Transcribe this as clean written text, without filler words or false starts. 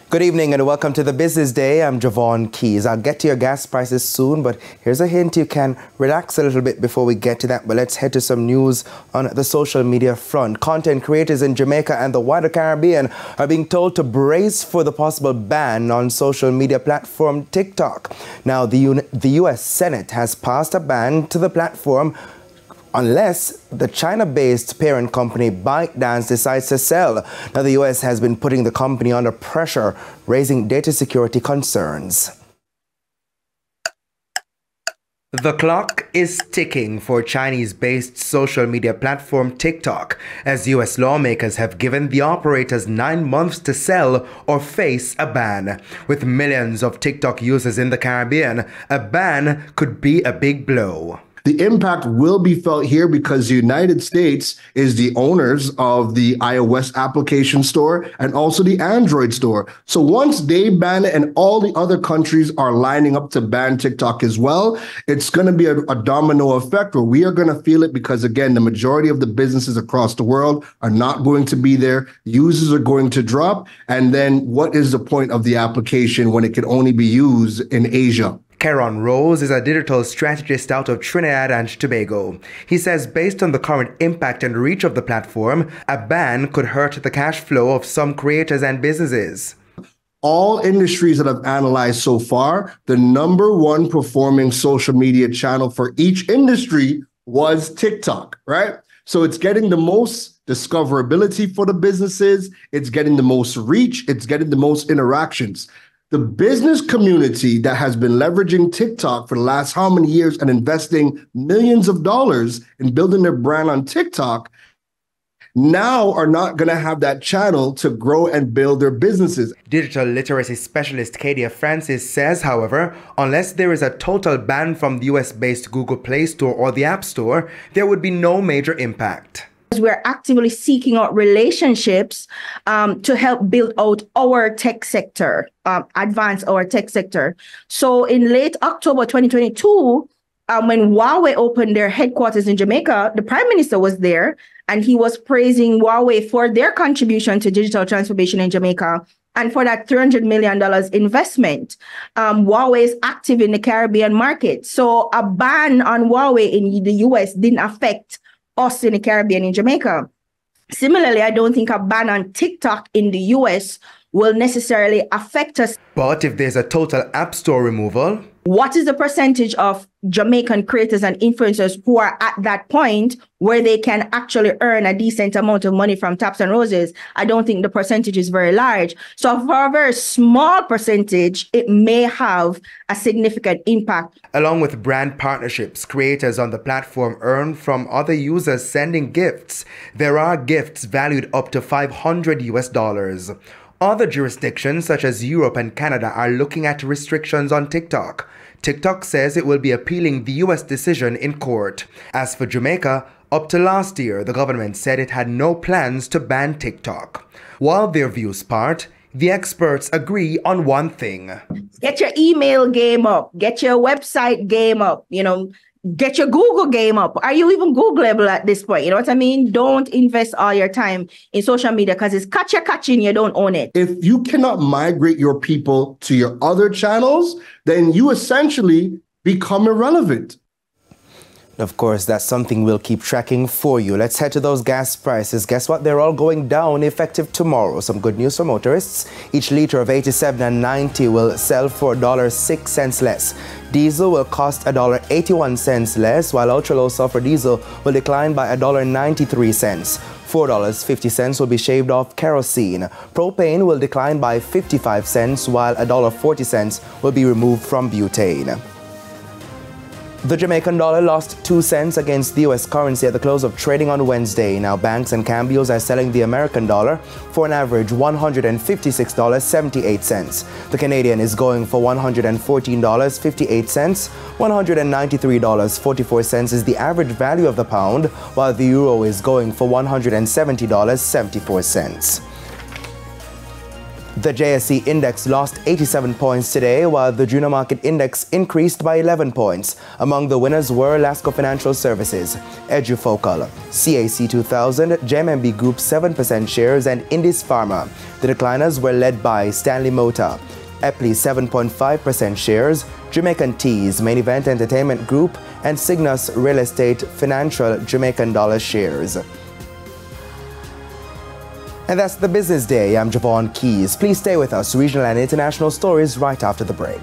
Good evening and welcome to the Business Day. I'm Javon Keys. I'll get to your gas prices soon, but here's a hint. You can relax a little bit before we get to that. But let's head to some news on the social media front. Content creators in Jamaica and the wider Caribbean are being told to brace for the possible ban on social media platform TikTok. Now, the U.S. Senate has passed a ban to the platform unless the China-based parent company ByteDance decides to sell. Now, the U.S. has been putting the company under pressure, raising data security concerns. The clock is ticking for Chinese-based social media platform TikTok, as U.S. lawmakers have given the operators 9 months to sell or face a ban. With millions of TikTok users in the Caribbean, a ban could be a big blow. The impact will be felt here because the United States is the owners of the iOS application store and also the Android store. So once they ban it and all the other countries are lining up to ban TikTok as well, it's going to be a domino effect where we are going to feel it because, again, the majority of the businesses across the world are not going to be there. Users are going to drop. And then what is the point of the application when it can only be used in Asia? Keron Rose is a digital strategist out of Trinidad and Tobago. He says based on the current impact and reach of the platform, a ban could hurt the cash flow of some creators and businesses. All industries that I've analyzed so far, the #1 performing social media channel for each industry was TikTok, right? So it's getting the most discoverability for the businesses, it's getting the most reach, it's getting the most interactions. The business community that has been leveraging TikTok for the last how many years and investing millions of dollars in building their brand on TikTok now are not going to have that channel to grow and build their businesses. Digital literacy specialist Kadia Francis says, however, unless there is a total ban from the US-based Google Play Store or the App Store, there would be no major impact. We're actively seeking out relationships to help build out our tech sector, advance our tech sector. So in late October 2022, when Huawei opened their headquarters in Jamaica, the Prime Minister was there and he was praising Huawei for their contribution to digital transformation in Jamaica and for that $300 million investment. Huawei is active in the Caribbean market. So a ban on Huawei in the US didn't affect us in the Caribbean, in Jamaica. Similarly, I don't think a ban on TikTok in the US will necessarily affect us. But if there's a total App Store removal, what is the percentage of Jamaican creators and influencers who are at that point where they can actually earn a decent amount of money from Taps and Roses? I don't think the percentage is very large. So for a very small percentage, it may have a significant impact. Along with brand partnerships, creators on the platform earn from other users sending gifts. There are gifts valued up to $500 US. Other jurisdictions such as Europe and Canada are looking at restrictions on TikTok. TikTok says it will be appealing the US decision in court. As for Jamaica, up to last year, the government said it had no plans to ban TikTok. While their views part, the experts agree on one thing. Get your email game up, get your website game up, get your Google game up. Are you even Googleable at this point? You know what I mean? Don't invest all your time in social media because it's catching, you don't own it. If you cannot migrate your people to your other channels, then you essentially become irrelevant. Of course, that's something we'll keep tracking for you. Let's head to those gas prices. Guess what? They're all going down effective tomorrow. Some good news for motorists. Each liter of 87.90 will sell for $1.06 less. Diesel will cost $1.81 less, while ultra-low sulfur diesel will decline by $1.93. $4.50 will be shaved off kerosene. Propane will decline by 55 cents, while $1.40 will be removed from butane. The Jamaican dollar lost 2 cents against the U.S. currency at the close of trading on Wednesday. Now, banks and cambios are selling the American dollar for an average $156.78. The Canadian is going for $114.58. $193.44 is the average value of the pound, while the euro is going for $170.74. The JSE index lost 87 points today, while the junior market index increased by 11 points. Among the winners were Lasco Financial Services, Edufocal, CAC 2000, JMMB Group 7% shares, and Indis Pharma. The decliners were led by Stanley Motor, Epley 7.5% shares, Jamaican Teas, Main Event Entertainment Group, and Cygnus Real Estate Financial Jamaican dollar shares. And that's the business day. I'm Javon Keys. Please stay with us. Regional and international stories right after the break.